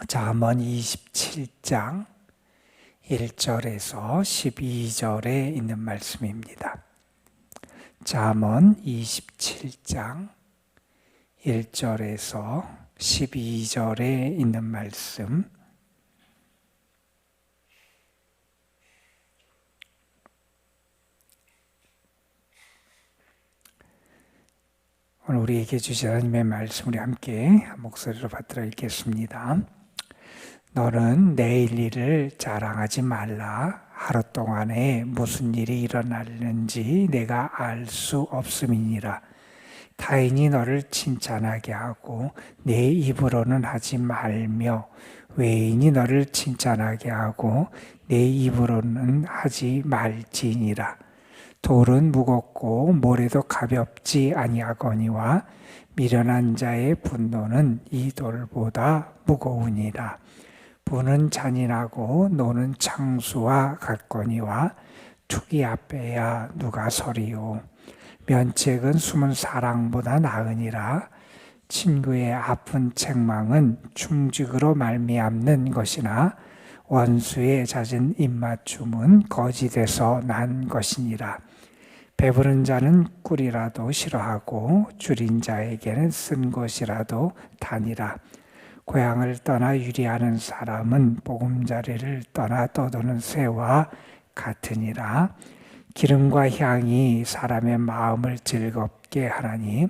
잠언 27장 1절에서 12절에 있는 말씀입니다. 잠언 27장 1절에서 12절에 있는 말씀, 오늘 우리에게 주신 하나님의 말씀 우리 함께 한 목소리로 받들어 읽겠습니다. 너는 내일 일을 자랑하지 말라. 하루 동안에 무슨 일이 일어날는지 내가 알 수 없음이니라. 타인이 너를 칭찬하게 하고 내 입으로는 하지 말며 외인이 너를 칭찬하게 하고 내 입으로는 하지 말지니라. 돌은 무겁고 모래도 가볍지 아니하거니와 미련한 자의 분노는 이 돌보다 무거우니라. 부는 잔인하고 노는 창수와 같거니와 투기 앞에야 누가 서리요. 면책은 숨은 사랑보다 나으니라. 친구의 아픈 책망은 충직으로 말미암는 것이나 원수의 잦은 입맞춤은 거짓에서 난 것이니라. 배부른 자는 꿀이라도 싫어하고 줄인 자에게는 쓴 것이라도 다니라. 고향을 떠나 유리하는 사람은 보금자리를 떠나 떠도는 새와 같으니라. 기름과 향이 사람의 마음을 즐겁게 하나니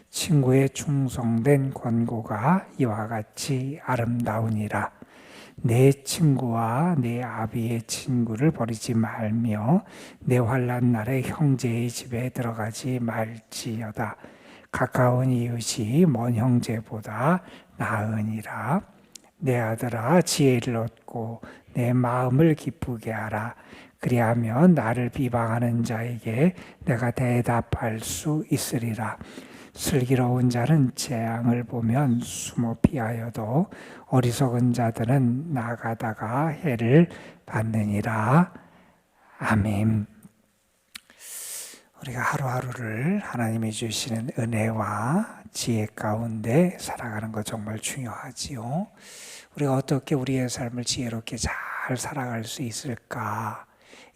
친구의 충성된 권고가 이와 같이 아름다우니라. 내 친구와 내 아비의 친구를 버리지 말며 내 환난 날에 형제의 집에 들어가지 말지어다. 가까운 이웃이 먼 형제보다 나으니라. 내 아들아 지혜를 얻고 내 마음을 기쁘게 하라. 그리하면 나를 비방하는 자에게 내가 대답할 수 있으리라. 슬기로운 자는 재앙을 보면 숨어 피하여도 어리석은 자들은 나가다가 해를 받느니라. 아멘. 우리가 하루하루를 하나님이 주시는 은혜와 지혜 가운데 살아가는 것 정말 중요하지요. 우리가 어떻게 우리의 삶을 지혜롭게 잘 살아갈 수 있을까?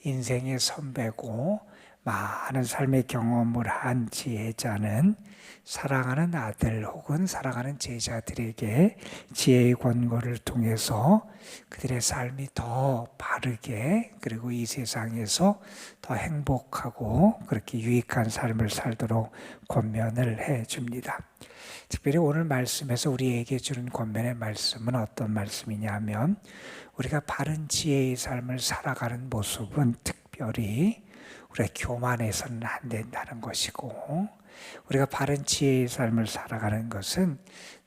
인생의 선배고 많은 삶의 경험을 한 지혜자는 사랑하는 아들 혹은 사랑하는 제자들에게 지혜의 권고를 통해서 그들의 삶이 더 바르게 그리고 이 세상에서 더 행복하고 그렇게 유익한 삶을 살도록 권면을 해줍니다. 특별히 오늘 말씀에서 우리에게 주는 권면의 말씀은 어떤 말씀이냐면 우리가 바른 지혜의 삶을 살아가는 모습은 특별히 우리가 교만해서는 안 된다는 것이고 우리가 바른 지혜의 삶을 살아가는 것은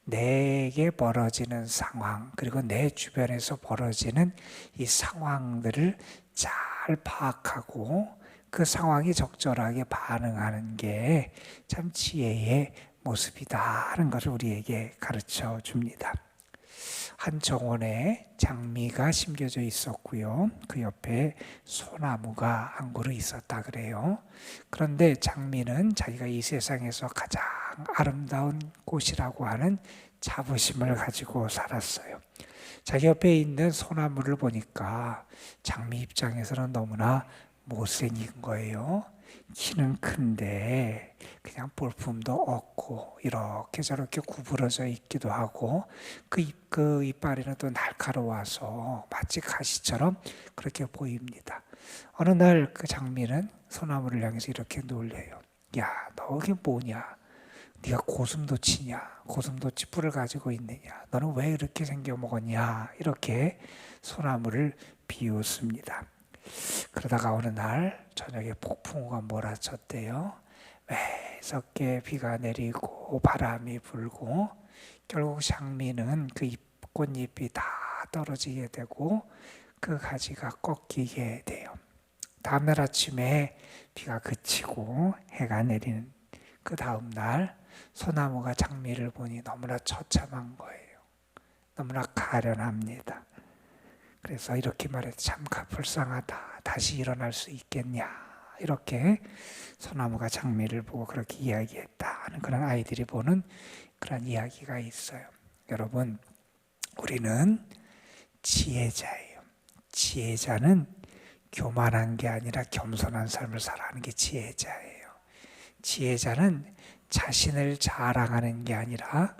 내게 벌어지는 상황 그리고 내 주변에서 벌어지는 이 상황들을 잘 파악하고 그 상황에 적절하게 반응하는 게 참 지혜의 모습이다 하는 것을 우리에게 가르쳐 줍니다. 한 정원에 장미가 심겨져 있었고요. 그 옆에 소나무가 한 그루 있었다 그래요. 그런데 장미는 자기가 이 세상에서 가장 아름다운 꽃이라고 하는 자부심을 가지고 살았어요. 자기 옆에 있는 소나무를 보니까 장미 입장에서는 너무나 못생긴 거예요. 키는 큰데 그냥 볼품도 없고 이렇게 저렇게 구부러져 있기도 하고 그 이빨에는 또 날카로워서 마치 가시처럼 그렇게 보입니다. 어느 날 그 장미는 소나무를 향해서 이렇게 놀려요. 야, 너 이게 뭐냐? 네가 고슴도치냐? 고슴도치 뿔을 가지고 있느냐? 너는 왜 이렇게 생겨먹었냐? 이렇게 소나무를 비웃습니다. 그러다가 어느 날 저녁에 폭풍우가 몰아쳤대요. 매섭게 비가 내리고 바람이 불고 결국 장미는 그 꽃잎이 다 떨어지게 되고 그 가지가 꺾이게 돼요. 다음날 아침에 비가 그치고 해가 내리는 그 다음날 소나무가 장미를 보니 너무나 처참한 거예요. 너무나 가련합니다. 그래서 이렇게 말해서 참 불쌍하다. 다시 일어날 수 있겠냐. 이렇게 소나무가 장미를 보고 그렇게 이야기했다 하는 그런 아이들이 보는 그런 이야기가 있어요. 여러분, 우리는 지혜자예요. 지혜자는 교만한 게 아니라 겸손한 삶을 살아가는 게 지혜자예요. 지혜자는 자신을 자랑하는 게 아니라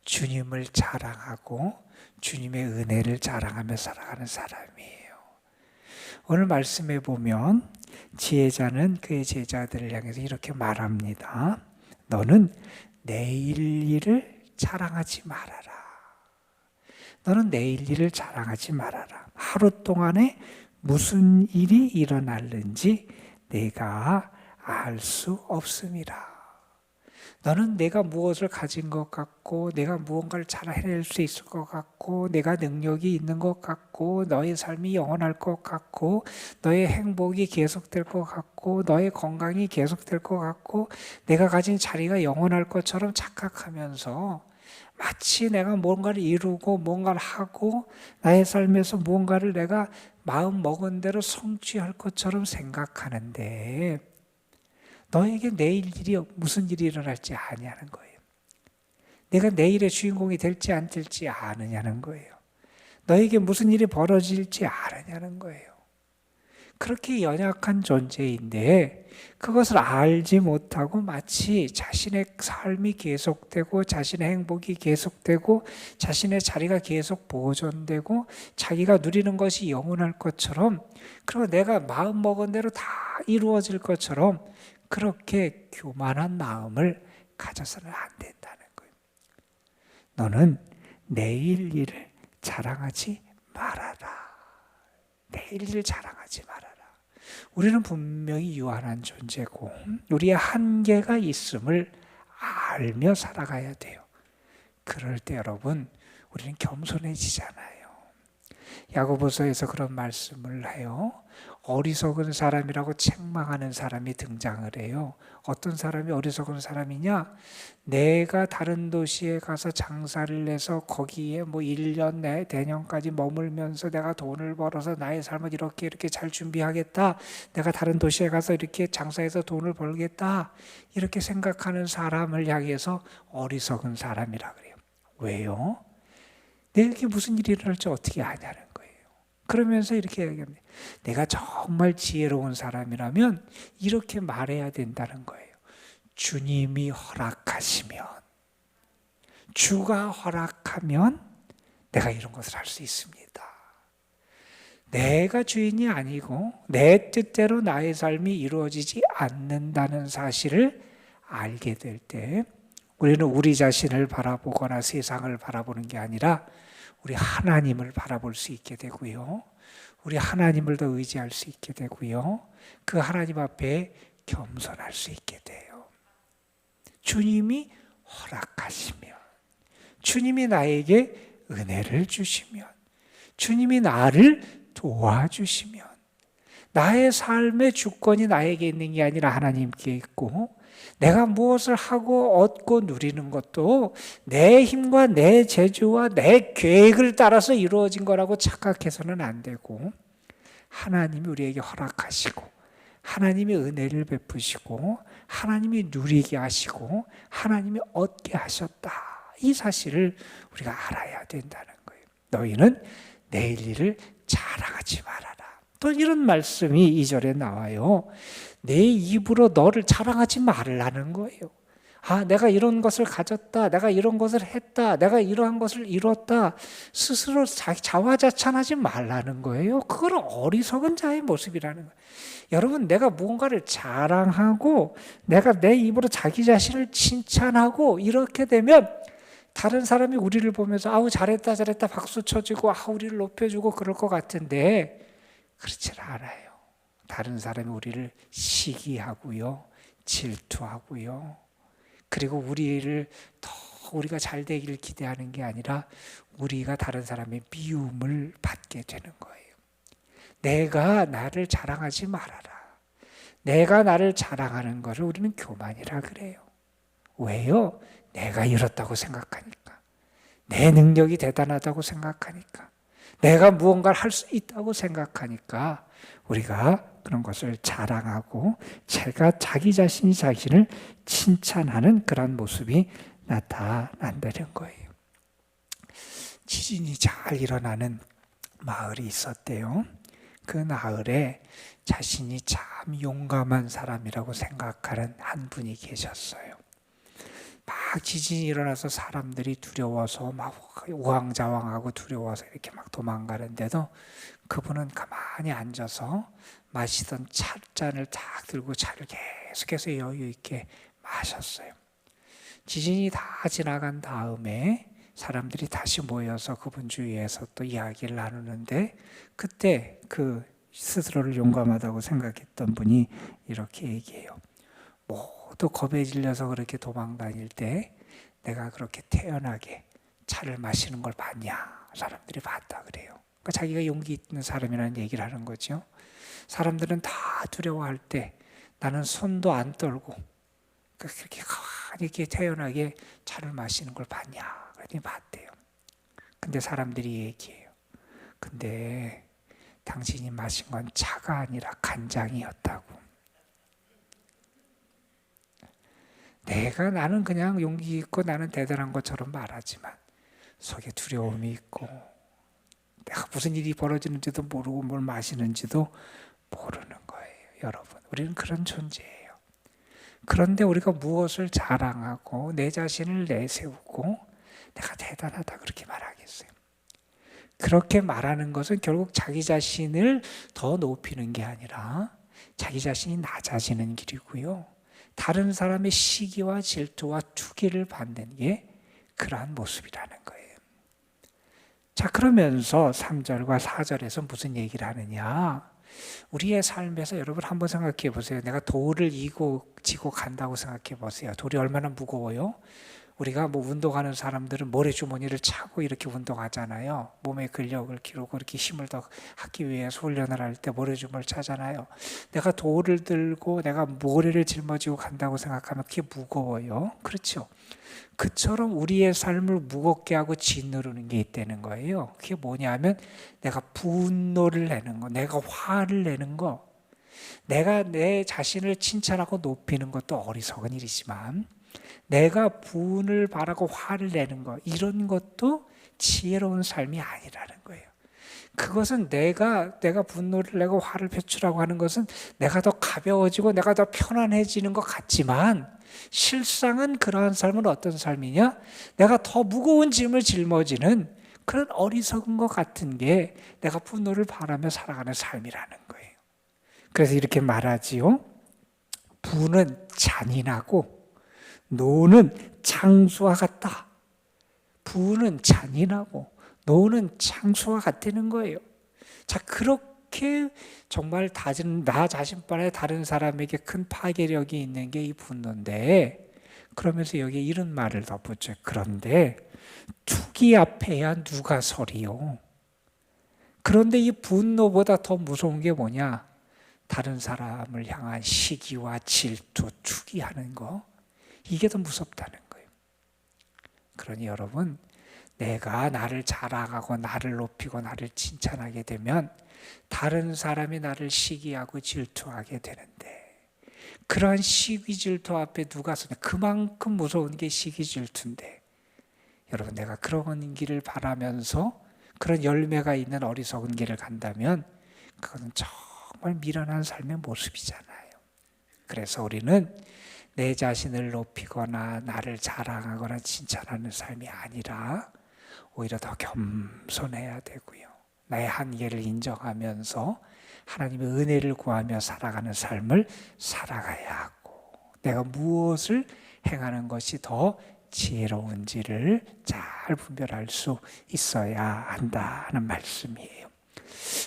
주님을 자랑하고 주님의 은혜를 자랑하며 살아가는 사람이에요. 오늘 말씀에 보면 지혜자는 그의 제자들을 향해서 이렇게 말합니다. 너는 내일 일을 자랑하지 말아라. 너는 내일 일을 자랑하지 말아라. 하루 동안에 무슨 일이 일어날는지 내가 알 수 없음이라. 너는 내가 무엇을 가진 것 같고 내가 무언가를 잘 해낼 수 있을 것 같고 내가 능력이 있는 것 같고 너의 삶이 영원할 것 같고 너의 행복이 계속될 것 같고 너의 건강이 계속될 것 같고 내가 가진 자리가 영원할 것처럼 착각하면서 마치 내가 뭔가를 이루고 뭔가를 하고 나의 삶에서 무언가를 내가 마음 먹은 대로 성취할 것처럼 생각하는데 너에게 내일 일이 무슨 일이 일어날지 아냐는 거예요. 내가 내일의 주인공이 될지 안 될지 아느냐는 거예요. 너에게 무슨 일이 벌어질지 아느냐는 거예요. 그렇게 연약한 존재인데 그것을 알지 못하고 마치 자신의 삶이 계속되고 자신의 행복이 계속되고 자신의 자리가 계속 보존되고 자기가 누리는 것이 영원할 것처럼 그리고 내가 마음 먹은 대로 다 이루어질 것처럼 그렇게 교만한 마음을 가져서는 안 된다는 거예요. 너는 내일 일을 자랑하지 말아라. 내일 일을 자랑하지 말아라. 우리는 분명히 유한한 존재고 우리의 한계가 있음을 알며 살아가야 돼요. 그럴 때 여러분 우리는 겸손해지잖아요. 야고보서에서 그런 말씀을 해요. 어리석은 사람이라고 책망하는 사람이 등장을 해요. 어떤 사람이 어리석은 사람이냐? 내가 다른 도시에 가서 장사를 해서 거기에 1년 내 대년까지 머물면서 내가 돈을 벌어서 나의 삶을 이렇게 잘 준비하겠다. 내가 다른 도시에 가서 이렇게 장사해서 돈을 벌겠다. 이렇게 생각하는 사람을 향해서 어리석은 사람이라 그래요. 왜요? 내게 무슨 일이 일어날지 어떻게 아냐는 거예요. 그러면서 이렇게 얘기합니다. 내가 정말 지혜로운 사람이라면 이렇게 말해야 된다는 거예요. 주님이 허락하시면, 주가 허락하면 내가 이런 것을 할 수 있습니다. 내가 주인이 아니고 내 뜻대로 나의 삶이 이루어지지 않는다는 사실을 알게 될 때 우리는 우리 자신을 바라보거나 세상을 바라보는 게 아니라 우리 하나님을 바라볼 수 있게 되고요. 우리 하나님을 더 의지할 수 있게 되고요. 그 하나님 앞에 겸손할 수 있게 돼요. 주님이 허락하시면, 주님이 나에게 은혜를 주시면, 주님이 나를 도와주시면, 나의 삶의 주권이 나에게 있는 게 아니라 하나님께 있고 내가 무엇을 하고 얻고 누리는 것도 내 힘과 내 재주와 내 계획을 따라서 이루어진 거라고 착각해서는 안 되고 하나님이 우리에게 허락하시고 하나님이 은혜를 베푸시고 하나님이 누리게 하시고 하나님이 얻게 하셨다. 이 사실을 우리가 알아야 된다는 거예요. 너희는 내일 일을 자랑하지 말아라. 또 이런 말씀이 2절에 나와요. 내 입으로 너를 자랑하지 말라는 거예요. 내가 이런 것을 가졌다. 내가 이런 것을 했다. 내가 이러한 것을 이뤘다. 스스로 자화자찬하지 말라는 거예요. 그건 어리석은 자의 모습이라는 거예요. 여러분, 내가 무언가를 자랑하고 내가 내 입으로 자기 자신을 칭찬하고 이렇게 되면 다른 사람이 우리를 보면서 아우 잘했다 박수 쳐주고 우리를 높여주고 그럴 것 같은데 그렇지 않아요. 다른 사람이 우리를 시기하고요, 질투하고요. 그리고 우리를 더 우리가 잘 되기를 기대하는 게 아니라 우리가 다른 사람의 미움을 받게 되는 거예요. 내가 나를 자랑하지 말아라. 내가 나를 자랑하는 것을 우리는 교만이라 그래요. 왜요? 내가 이렇다고 생각하니까. 내 능력이 대단하다고 생각하니까. 내가 무언가를 할 수 있다고 생각하니까 우리가 그런 것을 자랑하고 자기 자신이 자신을 칭찬하는 그런 모습이 나타난다는 거예요. 지진이 잘 일어나는 마을이 있었대요. 그 마을에 자신이 참 용감한 사람이라고 생각하는 한 분이 계셨어요. 막 지진이 일어나서 사람들이 두려워서 막 우왕좌왕하고 두려워서 이렇게 막 도망가는데도 그분은 가만히 앉아서 마시던 찻잔을 딱 들고 차를 계속해서 여유 있게 마셨어요. 지진이 다 지나간 다음에 사람들이 다시 모여서 그분 주위에서 또 이야기를 나누는데, 그때 그 스스로를 용감하다고 생각했던 분이 이렇게 얘기해요. 모두 겁에 질려서 그렇게 도망 다닐 때 내가 그렇게 태연하게 차를 마시는 걸 봤냐? 사람들이 봤다 그래요. 그러니까 자기가 용기 있는 사람이라는 얘기를 하는 거죠. 사람들은 다 두려워할 때 나는 손도 안 떨고 그렇게 가만히 이렇게 태연하게 차를 마시는 걸 봤냐? 그랬더니 봤대요. 근데 사람들이 얘기해요. 근데 당신이 마신 건 차가 아니라 간장이었다고. 나는 그냥 용기 있고 나는 대단한 것처럼 말하지만 속에 두려움이 있고 내가 무슨 일이 벌어지는지도 모르고 뭘 마시는지도 모르는 거예요. 여러분, 우리는 그런 존재예요. 그런데 우리가 무엇을 자랑하고 내 자신을 내세우고 내가 대단하다 그렇게 말하겠어요? 그렇게 말하는 것은 결국 자기 자신을 더 높이는 게 아니라 자기 자신이 낮아지는 길이고요. 다른 사람의 시기와 질투와 투기를 받는 게 그러한 모습이라는 거예요. 자, 그러면서 3절과 4절에서 무슨 얘기를 하느냐? 우리의 삶에서 여러분 한번 생각해 보세요. 내가 돌을 지고 간다고 생각해 보세요. 돌이 얼마나 무거워요? 우리가 운동하는 사람들은 모래주머니를 차고 이렇게 운동하잖아요. 몸의 근력을 기르고 이렇게 힘을 더 하기 위해서 훈련을 할 때 모래주머니를 차잖아요. 내가 돌을 들고 내가 모래를 짊어지고 간다고 생각하면 그게 무거워요. 그렇죠? 그처럼 우리의 삶을 무겁게 하고 짓누르는 게 있다는 거예요. 그게 뭐냐면 내가 분노를 내는 거, 내가 화를 내는 거, 내가 내 자신을 칭찬하고 높이는 것도 어리석은 일이지만 내가 분을 바라고 화를 내는 것, 이런 것도 지혜로운 삶이 아니라는 거예요. 그것은 내가 분노를 내고 화를 표출하고 하는 것은 내가 더 가벼워지고 내가 더 편안해지는 것 같지만 실상은 그러한 삶은 어떤 삶이냐? 내가 더 무거운 짐을 짊어지는 그런 어리석은 것 같은 게 내가 분노를 바라며 살아가는 삶이라는 거예요. 그래서 이렇게 말하지요. 분은 잔인하고 노는 장수와 같다. 부는 잔인하고 노는 장수와 같다는 거예요. 자, 그렇게 정말 나 자신만의 다른 사람에게 큰 파괴력이 있는 게 이 분노인데, 그러면서 여기에 이런 말을 덧붙여요. 그런데 투기 앞에야 누가 서리요? 그런데 이 분노보다 더 무서운 게 뭐냐? 다른 사람을 향한 시기와 질투, 투기하는 거, 이게 더 무섭다는 거예요. 그러니 여러분, 내가 나를 자랑하고 나를 높이고 나를 칭찬하게 되면 다른 사람이 나를 시기하고 질투하게 되는데, 그러한 시기 질투 앞에 누가 서냐? 그만큼 무서운 게 시기 질투인데, 여러분, 내가 그런 길을 바라면서 그런 열매가 있는 어리석은 길을 간다면 그거는 정말 미련한 삶의 모습이잖아요. 그래서 우리는 내 자신을 높이거나 나를 자랑하거나 칭찬하는 삶이 아니라 오히려 더 겸손해야 되고요. 나의 한계를 인정하면서 하나님의 은혜를 구하며 살아가는 삶을 살아가야 하고, 내가 무엇을 행하는 것이 더 지혜로운지를 잘 분별할 수 있어야 한다는 말씀이에요.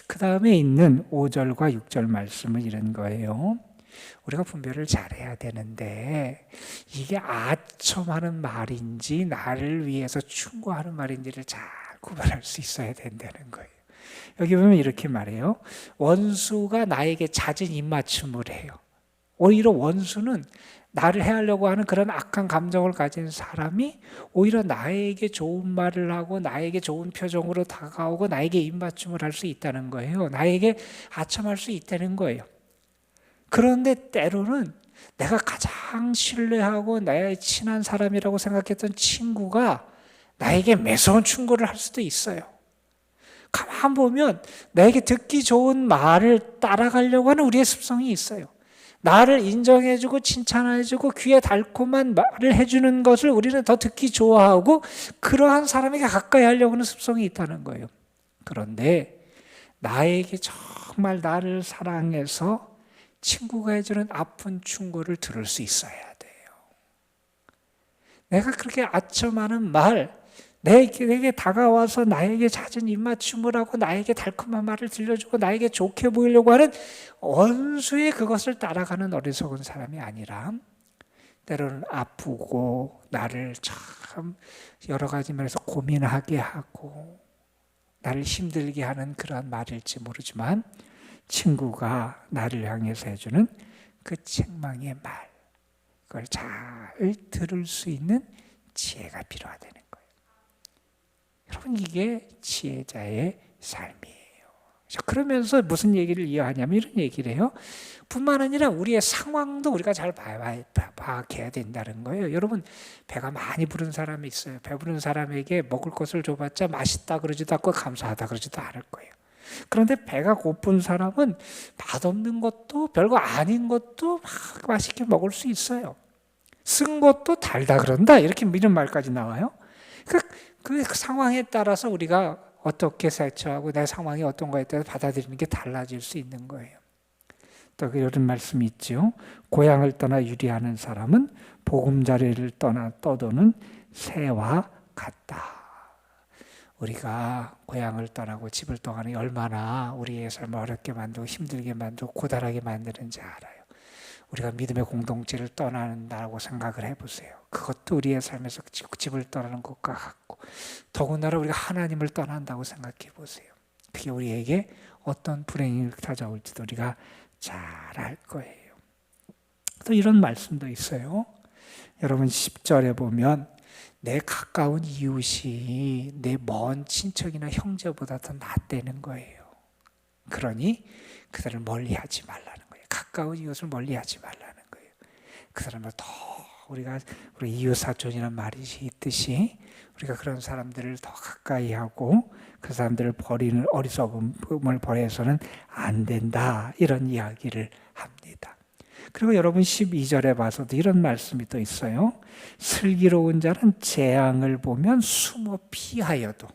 그 다음에 있는 5절과 6절 말씀은 이런 거예요. 우리가 분별을 잘해야 되는데 이게 아첨하는 말인지 나를 위해서 충고하는 말인지를 잘 구별할 수 있어야 된다는 거예요. 여기 보면 이렇게 말해요. 원수가 나에게 잦은 입맞춤을 해요. 오히려 원수는 나를 해하려고 하는 그런 악한 감정을 가진 사람이 오히려 나에게 좋은 말을 하고 나에게 좋은 표정으로 다가오고 나에게 입맞춤을 할 수 있다는 거예요. 나에게 아첨할 수 있다는 거예요. 그런데 때로는 내가 가장 신뢰하고 나의 친한 사람이라고 생각했던 친구가 나에게 매서운 충고를 할 수도 있어요. 가만 보면 나에게 듣기 좋은 말을 따라가려고 하는 우리의 습성이 있어요. 나를 인정해주고 칭찬해주고 귀에 달콤한 말을 해주는 것을 우리는 더 듣기 좋아하고 그러한 사람에게 가까이 하려고 하는 습성이 있다는 거예요. 그런데 나에게 정말 나를 사랑해서 친구가 해주는 아픈 충고를 들을 수 있어야 돼요. 내가 그렇게 아첨하는 말, 내게 다가와서 나에게 잦은 입맞춤을 하고 나에게 달콤한 말을 들려주고 나에게 좋게 보이려고 하는 원수의 그것을 따라가는 어리석은 사람이 아니라 때로는 아프고 나를 참 여러 가지 면에서 고민하게 하고 나를 힘들게 하는 그런 말일지 모르지만 친구가 나를 향해서 해주는 그 책망의 말, 그걸 잘 들을 수 있는 지혜가 필요하다는 거예요. 여러분, 이게 지혜자의 삶이에요. 그러면서 무슨 얘기를 이어하냐면 이런 얘기를 해요. 뿐만 아니라 우리의 상황도 우리가 잘 파악해야 된다는 거예요. 여러분, 배가 많이 부른 사람이 있어요. 배부른 사람에게 먹을 것을 줘봤자 맛있다 그러지도 않고 감사하다 그러지도 않을 거예요. 그런데 배가 고픈 사람은 맛없는 것도 별거 아닌 것도 막 맛있게 먹을 수 있어요. 쓴 것도 달다 그런다 이렇게 이런 말까지 나와요. 그 상황에 따라서 우리가 어떻게 대처하고 내 상황이 어떤 거에 따라서 받아들이는 게 달라질 수 있는 거예요. 또 이런 말씀이 있죠. 고향을 떠나 유리하는 사람은 보금자리를 떠도는 새와 같다. 우리가 고향을 떠나고 집을 떠나니 얼마나 우리의 삶을 어렵게 만들고 힘들게 만들고 고달하게 만드는지 알아요. 우리가 믿음의 공동체를 떠난다고 생각을 해보세요. 그것도 우리의 삶에서 집을 떠나는 것과 같고 더군다나 우리가 하나님을 떠난다고 생각해 보세요. 그게 우리에게 어떤 불행이 찾아올지도 우리가 잘 알 거예요. 또 이런 말씀도 있어요. 여러분 10절에 보면 내 가까운 이웃이 내 먼 친척이나 형제보다 더 낫다는 거예요. 그러니 그들을 멀리하지 말라는 거예요. 가까운 이웃을 멀리하지 말라는 거예요. 그 사람을 더 우리 이웃 사촌이라는 말이 있듯이 우리가 그런 사람들을 더 가까이 하고 그 사람들을 버리는 어리석음을 버려서는 안 된다 이런 이야기를 합니다. 그리고 여러분 12절에 봐서도 이런 말씀이 또 있어요. 슬기로운 자는 재앙을 보면 숨어 피하여도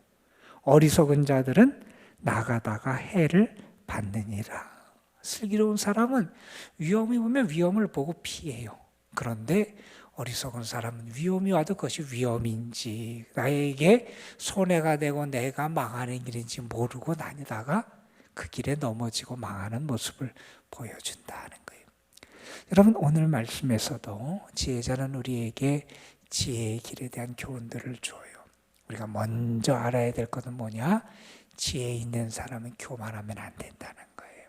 어리석은 자들은 나가다가 해를 받느니라. 슬기로운 사람은 위험이 오면 위험을 보고 피해요. 그런데 어리석은 사람은 위험이 와도 그것이 위험인지 나에게 손해가 되고 내가 망하는 길인지 모르고 다니다가 그 길에 넘어지고 망하는 모습을 보여준다는 거예요. 여러분 오늘 말씀에서도 지혜자는 우리에게 지혜의 길에 대한 교훈들을 줘요. 우리가 먼저 알아야 될 것은 뭐냐? 지혜 있는 사람은 교만하면 안 된다는 거예요.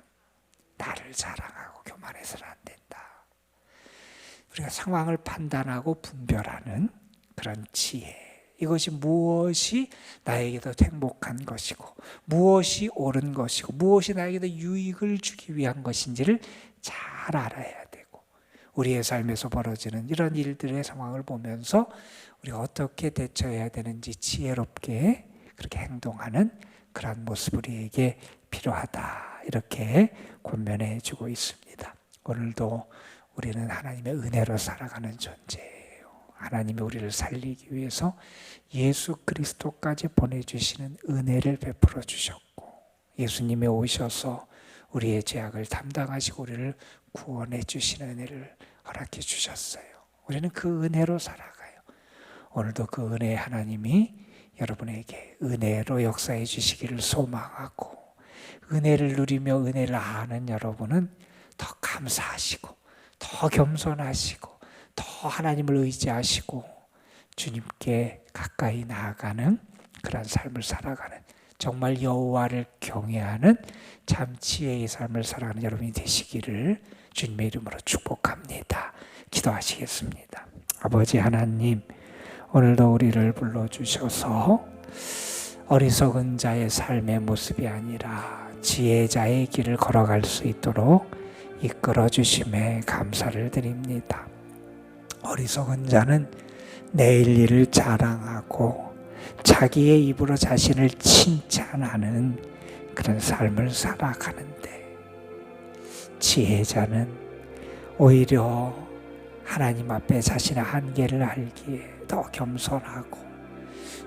나를 자랑하고 교만해서는 안 된다. 우리가 상황을 판단하고 분별하는 그런 지혜. 이것이 무엇이 나에게 더 행복한 것이고 무엇이 옳은 것이고 무엇이 나에게 더 유익을 주기 위한 것인지를 잘 알아야 되고 우리의 삶에서 벌어지는 이런 일들의 상황을 보면서 우리가 어떻게 대처해야 되는지 지혜롭게 그렇게 행동하는 그런 모습 우리에게 필요하다. 이렇게 권면해 주고 있습니다. 오늘도 우리는 하나님의 은혜로 살아가는 존재예요. 하나님이 우리를 살리기 위해서 예수 그리스도까지 보내주시는 은혜를 베풀어 주셨고 예수님이 오셔서 우리의 죄악을 담당하시고 우리를 구원해 주시는 은혜를 허락해 주셨어요. 우리는 그 은혜로 살아가요. 오늘도 그 은혜의 하나님이 여러분에게 은혜로 역사해 주시기를 소망하고 은혜를 누리며 은혜를 아는 여러분은 더 감사하시고 더 겸손하시고 더 하나님을 의지하시고 주님께 가까이 나아가는 그런 삶을 살아가는 정말 여호와를 경외하는 참 지혜의 삶을 살아가는 여러분이 되시기를 주님의 이름으로 축복합니다. 기도하시겠습니다. 아버지 하나님, 오늘도 우리를 불러주셔서 어리석은 자의 삶의 모습이 아니라 지혜자의 길을 걸어갈 수 있도록 이끌어 주심에 감사를 드립니다. 어리석은 자는 내일 일을 자랑하고 자기의 입으로 자신을 칭찬하는 그런 삶을 살아가는데, 지혜자는 오히려 하나님 앞에 자신의 한계를 알기에 더 겸손하고,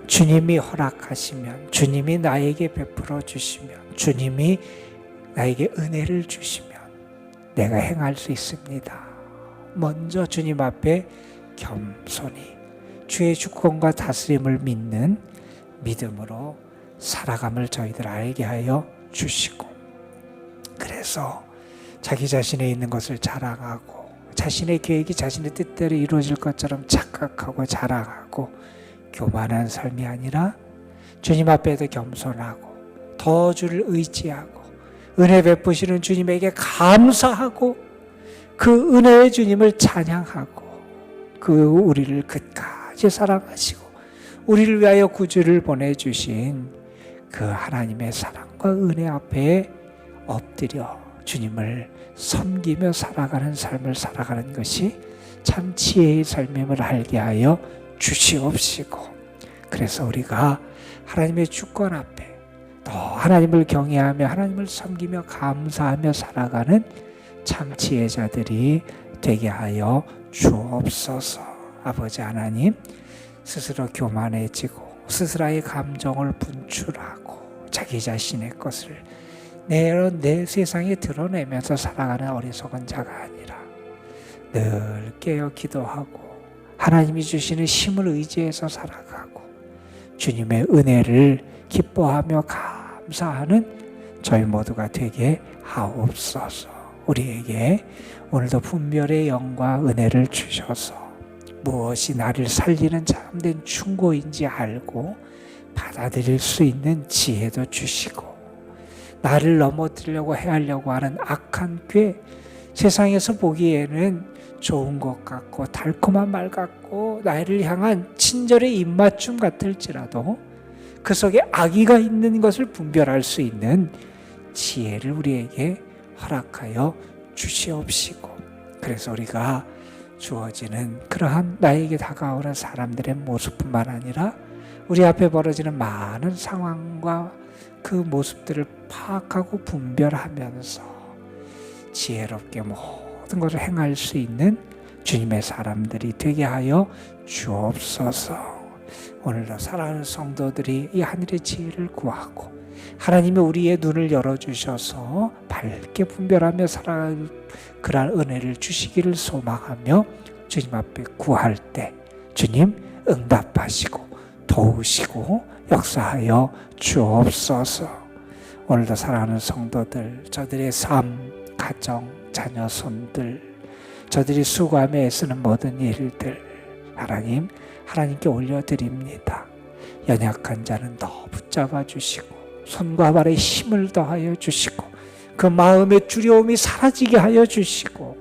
주님이 허락하시면, 주님이 나에게 베풀어 주시면, 주님이 나에게 은혜를 주시면 내가 행할 수 있습니다. 먼저 주님 앞에 겸손히 주의 주권과 다스림을 믿는 믿음으로 살아감을 저희들 알게 하여 주시고, 그래서 자기 자신에 있는 것을 자랑하고, 자신의 계획이 자신의 뜻대로 이루어질 것처럼 착각하고 자랑하고 교만한 삶이 아니라 주님 앞에도 겸손하고 더 주를 의지하고 은혜 베푸시는 주님에게 감사하고 그 은혜의 주님을 찬양하고 그 우리를 끝까지 사랑하시고 우리를 위하여 구주를 보내주신 그 하나님의 사랑과 은혜 앞에 엎드려 주님을 섬기며 살아가는 삶을 살아가는 것이 참 지혜의 삶임을 알게 하여 주시옵시고, 그래서 우리가 하나님의 주권 앞에 더 하나님을 경외하며 하나님을 섬기며 감사하며 살아가는 참 지혜자들이 되게 하여 주옵소서. 아버지 하나님, 스스로 교만해지고 스스로의 감정을 분출하고 자기 자신의 것을 내 세상에 드러내면서 살아가는 어리석은 자가 아니라 늘 깨어 기도하고 하나님이 주시는 힘을 의지해서 살아가고 주님의 은혜를 기뻐하며 감사하는 저희 모두가 되게 하옵소서. 우리에게 오늘도 분별의 영과 은혜를 주셔서 무엇이 나를 살리는 참된 충고인지 알고 받아들일 수 있는 지혜도 주시고, 나를 넘어뜨리려고 해하려고 하는 악한 꾀, 세상에서 보기에는 좋은 것 같고 달콤한 말 같고 나를 향한 친절의 입맞춤 같을지라도 그 속에 악의가 있는 것을 분별할 수 있는 지혜를 우리에게 허락하여 주시옵시고, 그래서 우리가 주어지는 그러한 나에게 다가오는 사람들의 모습뿐만 아니라 우리 앞에 벌어지는 많은 상황과 그 모습들을 파악하고 분별하면서 지혜롭게 모든 것을 행할 수 있는 주님의 사람들이 되게 하여 주옵소서. 오늘도 사랑하는 성도들이 이 하늘의 지혜를 구하고 하나님이 우리의 눈을 열어주셔서 밝게 분별하며 살아갈 그러한 은혜를 주시기를 소망하며 주님 앞에 구할 때 주님 응답하시고 도우시고 역사하여 주옵소서. 오늘도 사랑하는 성도들, 저들의 삶, 가정, 자녀, 손들, 저들이 수고하며 애쓰는 모든 일들 하나님께 올려드립니다. 연약한 자는 더 붙잡아 주시고 손과 발에 힘을 더하여 주시고 그 마음의 두려움이 사라지게 하여 주시고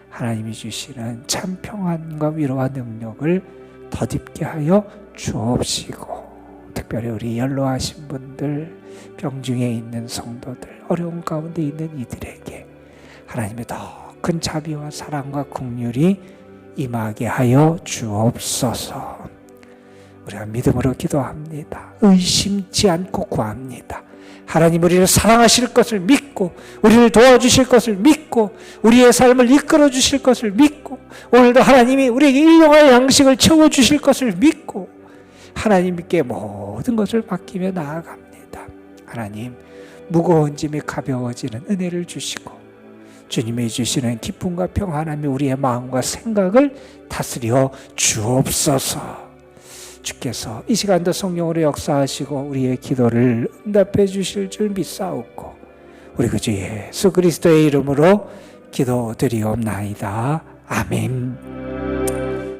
하나님이 주시는 참 평안과 위로와 능력을 덧입게 하여 주옵시고, 특별히 우리 연로하신 분들, 병중에 있는 성도들, 어려운 가운데 있는 이들에게 하나님의 더 큰 자비와 사랑과 긍휼이 임하게 하여 주옵소서. 우리가 믿음으로 기도합니다. 의심치 않고 구합니다. 하나님 우리를 사랑하실 것을 믿고 우리를 도와주실 것을 믿고 우리의 삶을 이끌어 주실 것을 믿고 오늘도 하나님이 우리에게 일용할 양식을 채워주실 것을 믿고 하나님께 모든 것을 맡기며 나아갑니다. 하나님, 무거운 짐이 가벼워지는 은혜를 주시고 주님이 주시는 기쁨과 평안함이 우리의 마음과 생각을 다스려 주옵소서. 주께서 이 시간도 성령으로 역사하시고 우리의 기도를 응답해 주실 줄 믿사옵고 우리 그 주 예수 그리스도의 이름으로 기도드리옵나이다. 아멘.